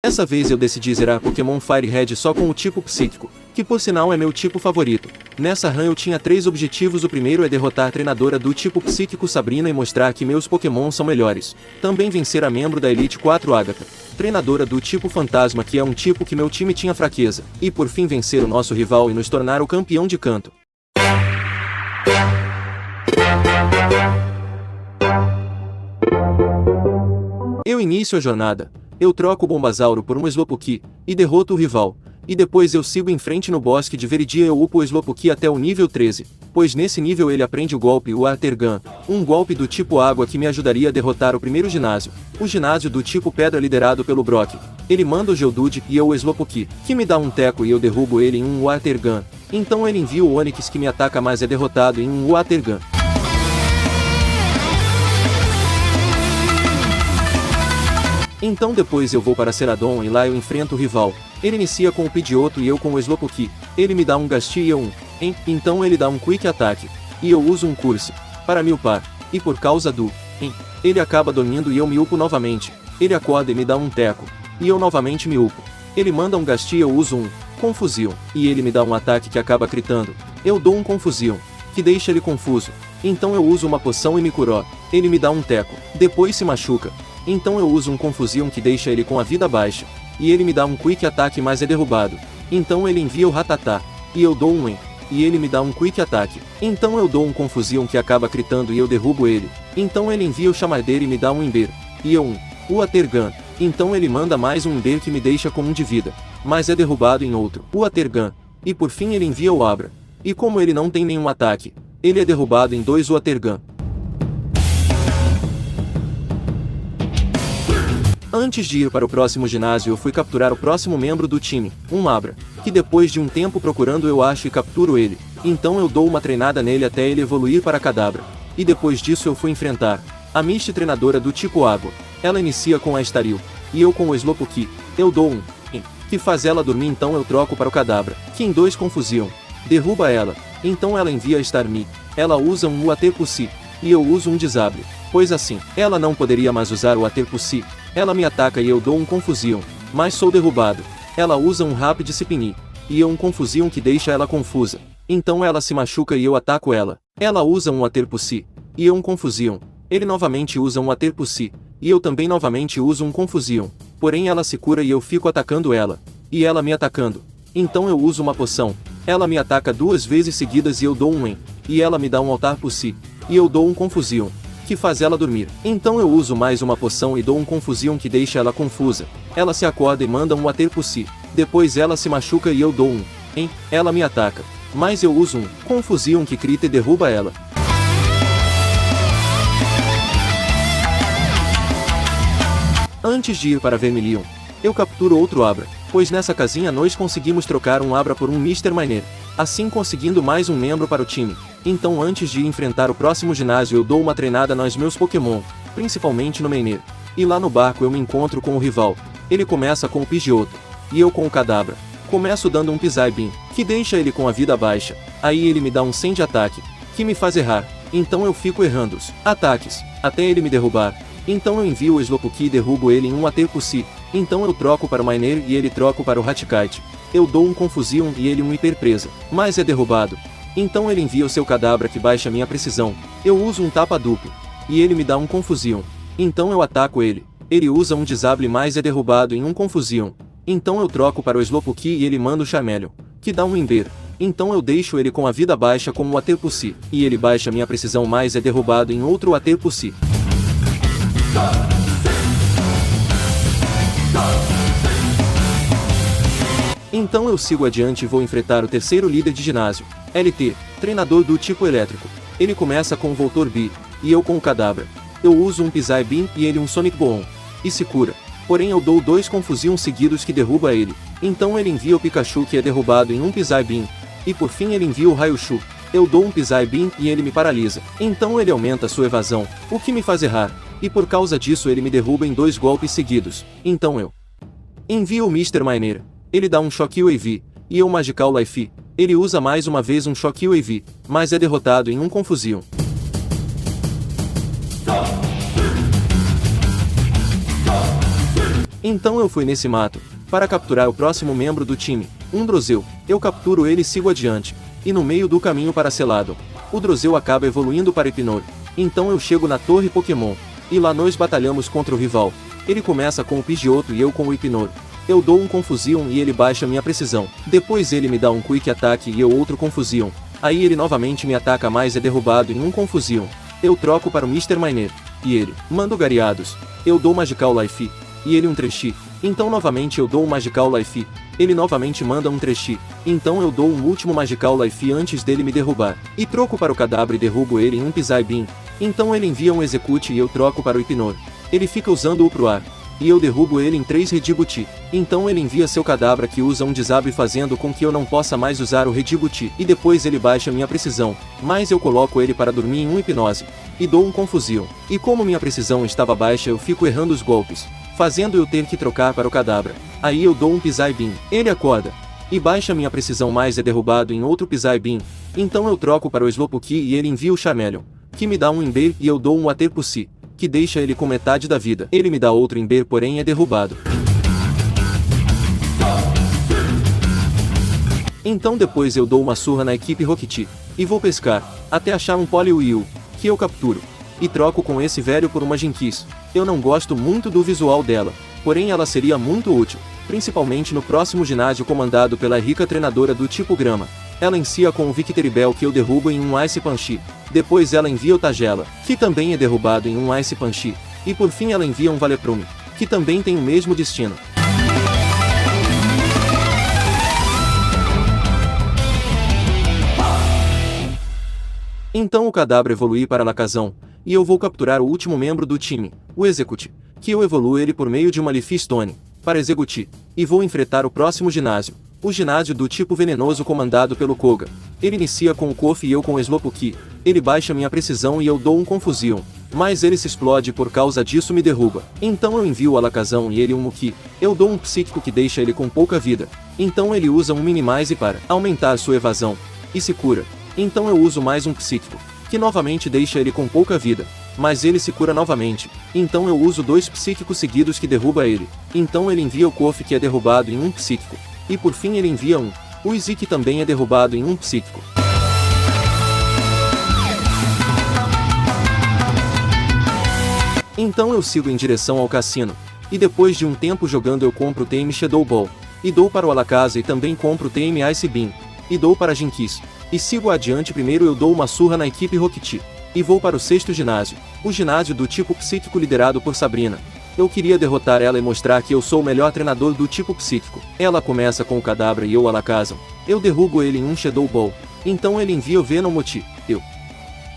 Essa vez eu decidi zerar Pokémon Fire Red só com o tipo psíquico, que por sinal é meu tipo favorito. Nessa run eu tinha 3 objetivos. O primeiro é derrotar a treinadora do tipo psíquico Sabrina e mostrar que meus Pokémon são melhores. Também vencer a membro da Elite 4 Agatha, treinadora do tipo fantasma, que é um tipo que meu time tinha fraqueza. E por fim vencer o nosso rival e nos tornar o campeão de canto. Eu inicio a jornada. Eu troco o Bombasauro por um Slowpoke, e derroto o rival. E depois eu sigo em frente no bosque de Veridia. Eu upo o Slowpoke até o nível 13, pois nesse nível ele aprende o golpe Water Gun, um golpe do tipo água que me ajudaria a derrotar o primeiro ginásio, o ginásio do tipo pedra liderado pelo Brock. Ele manda o Geodude e eu o Slowpoke, que me dá um teco e eu derrubo ele em um Water Gun. Então ele envia o Onix, que me ataca mas é derrotado em um Water Gun. Então depois eu vou para Celadon e lá eu enfrento o rival. Ele inicia com o Pidgeotto e eu com o Slowpoke. Ele me dá um Gastly e eu um então ele dá um Quick Attack. E eu uso um Curse para me upar. E por causa do ele acaba dormindo e eu me upo novamente. Ele acorda e me dá um teco. E eu novamente me upo. Ele manda um Gastly e eu uso um Confusion. E ele me dá um ataque que acaba critando. Eu dou um Confusion, que deixa ele confuso. Então eu uso uma poção e me curou. Ele me dá um teco. Depois se machuca. Então eu uso um Confusion que deixa ele com a vida baixa. E ele me dá um Quick Attack mas é derrubado. Então ele envia o Rattata. E eu dou um e ele me dá um Quick Attack. Então eu dou um Confusion que acaba critando e eu derrubo ele. Então ele envia o Charmander e me dá um Ember. E eu o Water Gun. Então ele manda mais um Ember que me deixa com 1 de vida. Mas é derrubado em outro Water Gun. E por fim ele envia o Abra. E como ele não tem nenhum ataque, ele é derrubado em 2 Water Gun. Antes de ir para o próximo ginásio eu fui capturar o próximo membro do time, um Abra, que depois de um tempo procurando eu acho e capturo ele. Então eu dou uma treinada nele até ele evoluir para Kadabra. E depois disso eu fui enfrentar a Misty, treinadora do tipo água. Ela inicia com a Staryu, e eu com o Slowpoke. Eu dou um que faz ela dormir. Então eu troco para o Kadabra, que em 2 Confusion derruba ela. Então ela envia a Starmie. Ela usa um Water Pulse, e eu uso um Desabre, pois assim ela não poderia mais usar o Water Pulse. Ela me ataca e eu dou um Confusion, mas sou derrubado. Ela usa um Rapid Spin, e eu um Confusion que deixa ela confusa. Então ela se machuca e eu ataco ela. Ela usa um Water Pulse, e eu um Confusion. Ele novamente usa um Water Pulse, e eu também novamente uso um Confusion. Porém ela se cura e eu fico atacando ela. E ela me atacando. Então eu uso uma poção. Ela me ataca 2 vezes seguidas e eu dou um e ela me dá um Altar Pulse, e eu dou um Confusion, que faz ela dormir. Então eu uso mais uma poção e dou um Confusion que deixa ela confusa. Ela se acorda e manda um Water Pulse. Depois ela se machuca e eu dou um ela me ataca. Mas eu uso um Confusion que crita e derruba ela. Antes de ir para Vermilion, eu capturo outro Abra, pois nessa casinha nós conseguimos trocar um Abra por um Mr. Miner, assim conseguindo mais um membro para o time. Então antes de enfrentar o próximo ginásio eu dou uma treinada nos meus Pokémon, principalmente no Miner. E lá no barco eu me encontro com o rival. Ele começa com o Pidgeotto, e eu com o Kadabra. Começo dando um Psybeam, que deixa ele com a vida baixa. Aí ele me dá um Sand Attack, que me faz errar. Então eu fico errando os ataques, até ele me derrubar. Então eu envio o Slowpoke e derrubo ele em um Water Pulse. Então eu troco para o Miner e ele troca para o Raticate. Eu dou um Confusion e ele um Hiperpresa, mas é derrubado. Então ele envia o seu Kadabra que baixa minha precisão. Eu uso um Tapa Duplo, e ele me dá um Confusion. Então eu ataco ele. Ele usa um Disable mas é derrubado em um Confusion. Então eu troco para o Slowpoke e ele manda o Charmeleon, que dá um Ember. Então eu deixo ele com a vida baixa como um Water Pulse, e ele baixa minha precisão mas é derrubado em outro Water Pulse. Então eu sigo adiante e vou enfrentar o terceiro líder de ginásio, LT, treinador do tipo elétrico. Ele começa com o Voltorb, e eu com o Kadabra. Eu uso um Psybeam e ele um Sonic Boom, e se cura. Porém eu dou 2 Confusion seguidos que derruba ele. Então ele envia o Pikachu que é derrubado em um Psybeam. E por fim ele envia o Raichu. Eu dou um Psybeam e ele me paralisa. Então ele aumenta sua evasão, o que me faz errar. E por causa disso ele me derruba em 2 golpes seguidos. Então eu envio o Mr. Miner. Ele dá um Shockwave, e eu Magical Life. Ele usa mais uma vez um Shockwave, mas é derrotado em um Confusion. Então eu fui nesse mato, para capturar o próximo membro do time, um Drozeu. Eu capturo ele e sigo adiante. E no meio do caminho para Celadon, o Drozeu acaba evoluindo para Hypnor. Então eu chego na torre Pokémon, e lá nós batalhamos contra o rival. Ele começa com o Pidgeotto e eu com o Hypnor. Eu dou um Confusion e ele baixa minha precisão. Depois ele me dá um Quick Attack e eu outro Confusion. Aí ele novamente me ataca, mas é derrubado em um Confusion. Eu troco para o Mr. Miner. E ele manda o Gariados. Eu dou Magical Life. E ele um Trechi. Então novamente eu dou um Magical Life. Ele novamente manda um Trechi. Então eu dou um último Magical Life antes dele me derrubar. E troco para o Kadabra e derrubo ele em um Psybeam. Então ele envia um Execute e eu troco para o Hypnor. Ele fica usando-o pro ar. E eu derrubo ele em 3 Redibuti. Então ele envia seu Kadabra que usa um Desabre fazendo com que eu não possa mais usar o Redibuti. E depois ele baixa minha precisão. Mas eu coloco ele para dormir em um Hipnose. E dou um Confusion. E como minha precisão estava baixa eu fico errando os golpes, fazendo eu ter que trocar para o Kadabra. Aí eu dou um Psybeam. Ele acorda. E baixa minha precisão, mas é derrubado em outro Psybeam. Então eu troco para o Slowpoke e ele envia o Charmeleon, que me dá um Ember e eu dou um Aterpussi, que deixa ele com metade da vida. Ele me dá outro Ember, porém é derrubado. Então depois eu dou uma surra na equipe Rocket, e vou pescar, até achar um Poliwhirl, que eu capturo. E troco com esse velho por uma Jynx. Eu não gosto muito do visual dela, porém ela seria muito útil, principalmente no próximo ginásio comandado pela rica treinadora do tipo Grama. Ela inicia com o Victreebel que eu derrubo em um Ice Punch. Depois ela envia o Tagela, que também é derrubado em um Ice Punch. E por fim ela envia um Valeprume, que também tem o mesmo destino. Então o Kadabra evolui para Lacazão, e eu vou capturar o último membro do time, o Execute, que eu evoluo ele por meio de uma Leaf Stone, para Executi, e vou enfrentar o próximo ginásio, o ginásio do tipo venenoso comandado pelo Koga. Ele inicia com o Kofi e eu com o Slowpoke. Ele baixa minha precisão e eu dou um Confusion, mas ele se explode e por causa disso me derruba. Então eu envio o Alakazam e ele um Muki. Eu dou um Psíquico que deixa ele com pouca vida. Então ele usa um Minimize para aumentar sua evasão, e se cura. Então eu uso mais um Psíquico, que novamente deixa ele com pouca vida, mas ele se cura novamente. Então eu uso 2 Psíquicos seguidos que derruba ele. Então ele envia o Kofi que é derrubado em um Psíquico. E por fim ele envia um Uzi que também é derrubado em um Psíquico. Então eu sigo em direção ao cassino. E depois de um tempo jogando eu compro o Tame Shadow Ball. E dou para o Alakaza e também compro o Tame Ice Beam. E dou para Jynx. E sigo adiante. Primeiro eu dou uma surra na equipe Rocket. E vou para o 6º ginásio. O ginásio do tipo psíquico liderado por Sabrina. Eu queria derrotar ela e mostrar que eu sou o melhor treinador do tipo psíquico. Ela começa com o Kadabra e eu o Alakazam. Eu derrubo ele em um Shadow Ball. Então ele envia o Venomoth. Eu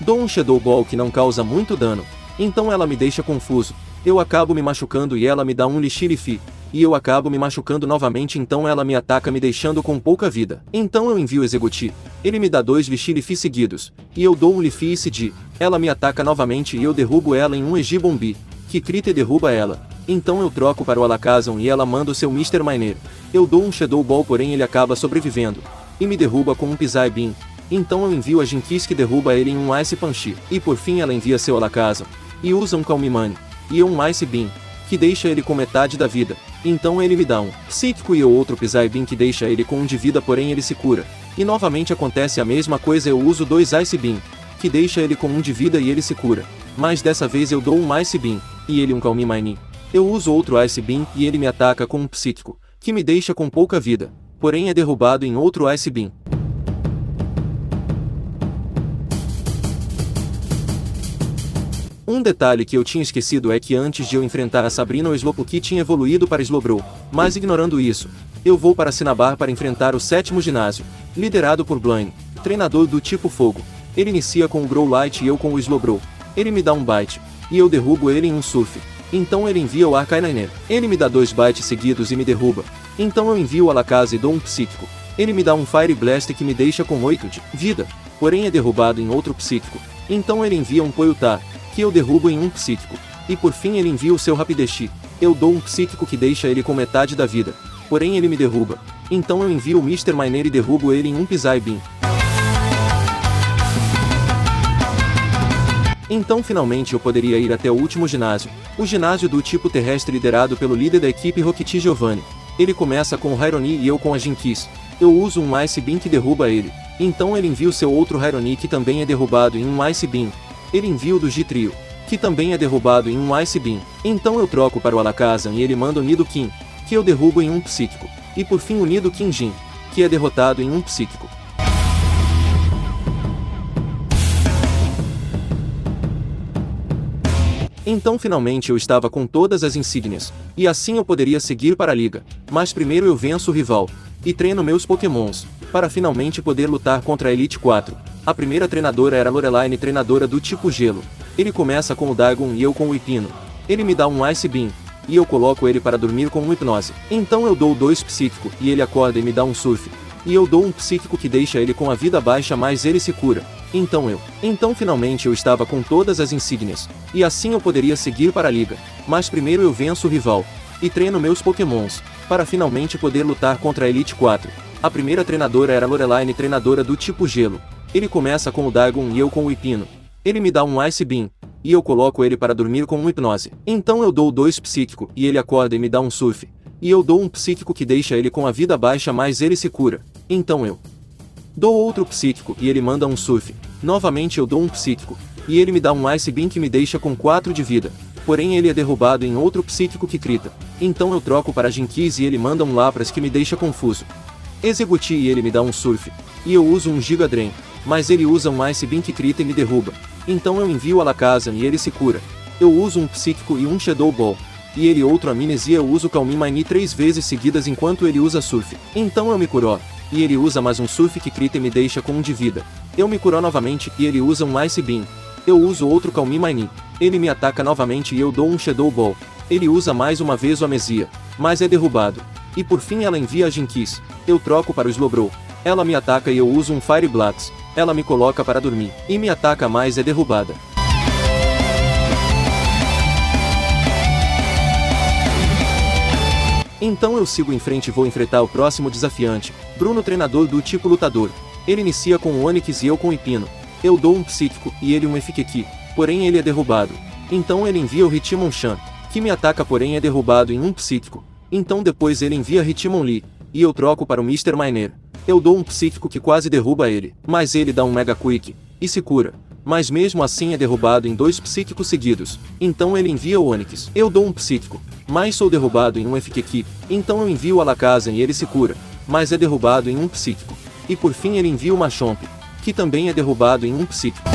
dou um Shadow Ball que não causa muito dano. Então ela me deixa confuso. Eu acabo me machucando e ela me dá um Lishilifi. E eu acabo me machucando novamente, então ela me ataca me deixando com pouca vida. Então eu envio o Executi. Ele me dá 2 Lishilifi seguidos. E eu dou um Lifi Cid. Ela me ataca novamente e eu derrubo ela em um Egibombi, que crita e derruba ela. Então eu troco para o Alakazam e ela manda o seu Mr. Miner. Eu dou um Shadow Ball, porém ele acaba sobrevivendo. E me derruba com um Psybeam. Então eu envio a Jynx que derruba ele em um Ice Punch. E por fim ela envia seu Alakazam. E usa um Calm Money. E um Ice Beam, que deixa ele com metade da vida. Então ele me dá um Psíquico e outro Psybeam que deixa ele com 1 de vida, porém ele se cura. E novamente acontece a mesma coisa, eu uso 2 Ice Beam, que deixa ele com 1 de vida e ele se cura. Mas dessa vez eu dou um Ice Beam, e ele um Calm Mine. Eu uso outro Ice Beam e ele me ataca com um Psíquico, que me deixa com pouca vida, porém é derrubado em outro Ice Beam. Um detalhe que eu tinha esquecido é que antes de eu enfrentar a Sabrina o Slowpoke tinha evoluído para Slowbro, mas ignorando isso, eu vou para Cinnabar para enfrentar o 7º ginásio, liderado por Blaine, treinador do tipo fogo. Ele inicia com o Growlite e eu com o Slowbro. Ele me dá um Bite, e eu derrubo ele em um Surf. Então ele envia o Arcanine. Ele me dá 2 Bites seguidos e me derruba. Então eu envio o Alakaza e dou um Psíquico. Ele me dá um Fire Blast que me deixa com 8 de vida, porém é derrubado em outro Psíquico. Então ele envia um Poyutar, que eu derrubo em um Psíquico. E por fim ele envia o seu Rapidash. Eu dou um Psíquico que deixa ele com metade da vida, porém ele me derruba. Então eu envio o Mr. Miner e derrubo ele em um Psybeam. Então finalmente eu poderia ir até o último ginásio. O ginásio do tipo terrestre liderado pelo líder da equipe Rocket Giovanni. Ele começa com o Hyroni e eu com a Jinkies. Eu uso um Ice Beam que derruba ele. Então ele envia o seu outro Hyroni que também é derrubado em um Ice Beam. Ele envia o do G-Trio, que também é derrubado em um Ice Beam. Então eu troco para o Alakazam e ele manda o Nidoking, que eu derrubo em um Psíquico. E por fim o Nidoking Jin, que é derrotado em um Psíquico. Então finalmente eu estava com todas as insígnias, e assim eu poderia seguir para a liga. Mas primeiro eu venço o rival, e treino meus pokémons, para finalmente poder lutar contra a Elite 4. A primeira treinadora era Lorelai, treinadora do tipo gelo. Ele começa com o Dagon e eu com o Hipno. Ele me dá um Ice Beam, e eu coloco ele para dormir com um Hipnose. Então eu dou 2 Psíquico, e ele acorda e me dá um Surf. E eu dou um Psíquico que deixa ele com a vida baixa mas ele se cura. Então finalmente eu estava com todas as insígnias, e assim eu poderia seguir para a liga. Mas primeiro eu venço o rival, e treino meus pokémons, para finalmente poder lutar contra a Elite 4. A primeira treinadora era Lorelai, treinadora do tipo gelo. Ele começa com o Dagon e eu com o Hipno. Ele me dá um Ice Beam, e eu coloco ele para dormir com um Hipnose. Então eu dou 2 Psíquico, e ele acorda e me dá um Surf. E eu dou um Psíquico que deixa ele com a vida baixa mas ele se cura. Então eu dou outro Psíquico e ele manda um Surf. Novamente eu dou um Psíquico, e ele me dá um Ice Beam que me deixa com 4 de vida. Porém ele é derrubado em outro Psíquico que crita. Então eu troco para Jinkies e ele manda um Lapras que me deixa confuso. Executi e ele me dá um Surf. E eu uso um Giga Drain, mas ele usa um Ice Beam que crita e me derruba. Então eu envio a Alakazam e ele se cura. Eu uso um Psíquico e um Shadow Ball. E ele outro Amnesia eu uso Calm Mine 3 vezes seguidas enquanto ele usa Surf. Então eu me curo. E ele usa mais um Surf que crita e me deixa com 1 de vida. Eu me curo novamente e ele usa um Ice Beam. Eu uso outro Calm Mine. Ele me ataca novamente e eu dou um Shadow Ball. Ele usa mais uma vez o Amnesia, mas é derrubado. E por fim ela envia a Jinkies. Eu troco para o Slowbro. Ela me ataca e eu uso um Fire Blast. Ela me coloca para dormir. E me ataca mas é derrubada. Então eu sigo em frente e vou enfrentar o próximo desafiante, Bruno, treinador do tipo lutador. Ele inicia com o Onix e eu com o Hipno. Eu dou um Psíquico e ele um Effiqueki, porém ele é derrubado. Então ele envia o Hitmonchan, que me ataca porém é derrubado em um Psíquico. Então depois ele envia Hitmonlee, e eu troco para o Mr. Miner. Eu dou um Psíquico que quase derruba ele, mas ele dá um Mega Quick, e se cura. Mas mesmo assim é derrubado em 2 Psíquicos seguidos. Então ele envia o Onix. Eu dou um Psíquico, mas sou derrubado em um Effiqueki. Então eu envio o Alakazam e ele se cura, mas é derrubado em um Psíquico. E por fim ele envia o Machamp, que também é derrubado em um Psíquico.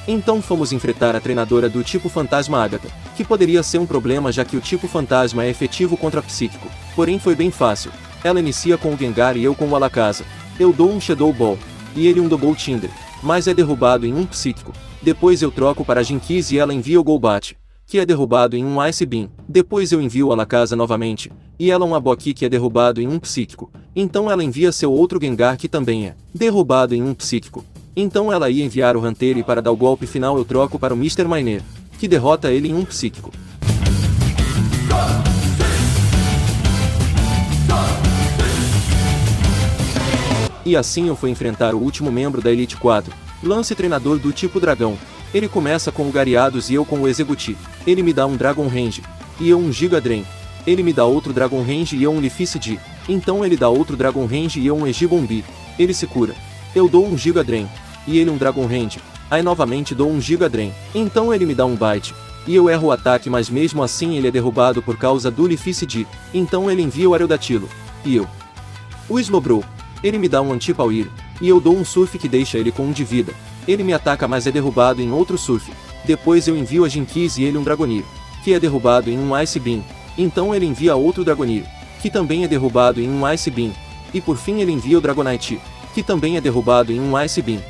Então fomos enfrentar a treinadora do tipo Fantasma Agatha, que poderia ser um problema já que o tipo Fantasma é efetivo contra Psíquico, porém foi bem fácil. Ela inicia com o Gengar e eu com o Alakazam. Eu dou um Shadow Ball, e ele um Double Tinder, mas é derrubado em um Psíquico. Depois eu troco para a Jinkies e ela envia o Golbat, que é derrubado em um Ice Beam. Depois eu envio o Alakazam novamente, e ela um Aboki que é derrubado em um Psíquico. Então ela envia seu outro Gengar que também é derrubado em um Psíquico. Então ela ia enviar o Hunter e para dar o golpe final eu troco para o Mr. Miner, que derrota ele em um Psíquico. E assim eu fui enfrentar o último membro da Elite 4, Lance, treinador do tipo Dragão. Ele começa com o Gariados e eu com o Executi. Ele me dá um Dragon Range, e eu um Giga Drain. Ele me dá outro Dragon Range e eu um Leafeicid. Então ele dá outro Dragon Range e eu um Egibombi. Ele se cura. Eu dou um Giga Drain, e ele um Dragon Range. Aí novamente dou um Giga Drain. Então ele me dá um Bite, e eu erro o ataque mas mesmo assim ele é derrubado por causa do Leafeicid. Então ele envia o Aerodactylo, e eu o Slowbro. Ele me dá um Anti-Power, e eu dou um Surf que deixa ele com 1 de vida. Ele me ataca mas é derrubado em outro Surf. Depois eu envio a Jinkies e ele um Dragoneer, que é derrubado em um Ice Beam. Então ele envia outro Dragoneer, que também é derrubado em um Ice Beam. E por fim ele envia o Dragonite, que também é derrubado em um Ice Beam.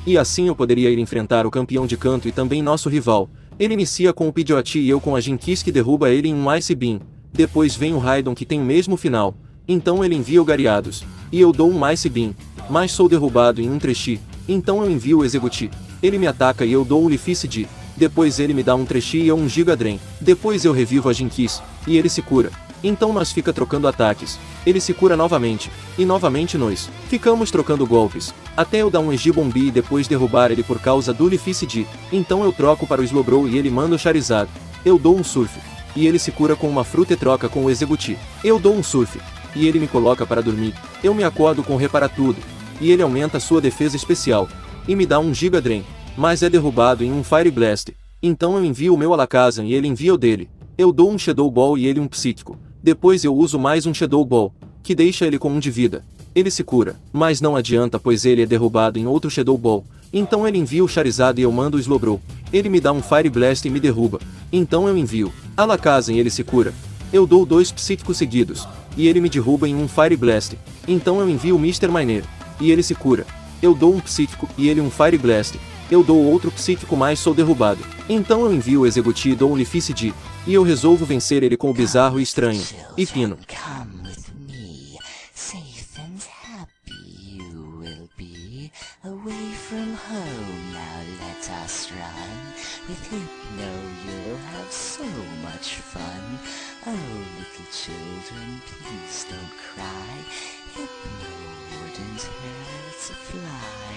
E assim eu poderia ir enfrentar o campeão de canto e também nosso rival. Ele inicia com o Pidgeotty e eu com a Jinkies que derruba ele em um Ice Beam. Depois vem o Raidon que tem o mesmo final. Então ele envia o Gariados, e eu dou um Ice Beam, mas sou derrubado em um Trechi. Então eu envio o Executi, Ele me ataca e eu dou o Lificid. Depois ele me dá um Trechi e eu um Gigadren. Depois eu revivo a Jinkies, e ele se cura. Então nós fica trocando ataques. Ele se cura novamente, e novamente nós ficamos trocando golpes, até eu dar um Egibombi e depois derrubar ele por causa do Lificid. Então eu troco para o Slowbro e ele manda o Charizard. Eu dou um Surf, e ele se cura com uma fruta e troca com o Executi. Eu dou um Surf, e ele me coloca para dormir. Eu me acordo com Repara Tudo, e ele aumenta sua defesa especial, e me dá um Gigadren, mas é derrubado em um Fire Blast. Então eu envio o meu Alakazam e ele envia o dele. Eu dou um Shadow Ball e ele um Psíquico. Depois eu uso mais um Shadow Ball, que deixa ele com 1 de vida. Ele se cura, mas não adianta pois ele é derrubado em outro Shadow Ball. Então ele envia o Charizard e eu mando o Slowbro. Ele me dá um Fire Blast e me derruba. Então eu envio Alakazam e ele se cura. Eu dou 2 Psíquicos seguidos, e ele me derruba em um Fire Blast. Então eu envio o Mr. Miner, e ele se cura. Eu dou um Psíquico e ele um Fire Blast. Eu dou outro Psíquico mas sou derrubado. Então eu envio o Executi e dou um Lificid, e eu resolvo vencer ele com o Bizarro e Estranho, e Pino. Come with me, safe and happy you will be, away from home now let us run, with Hypno you'll have so much fun, oh little children please don't cry, Hypno wouldn't hurt a fly.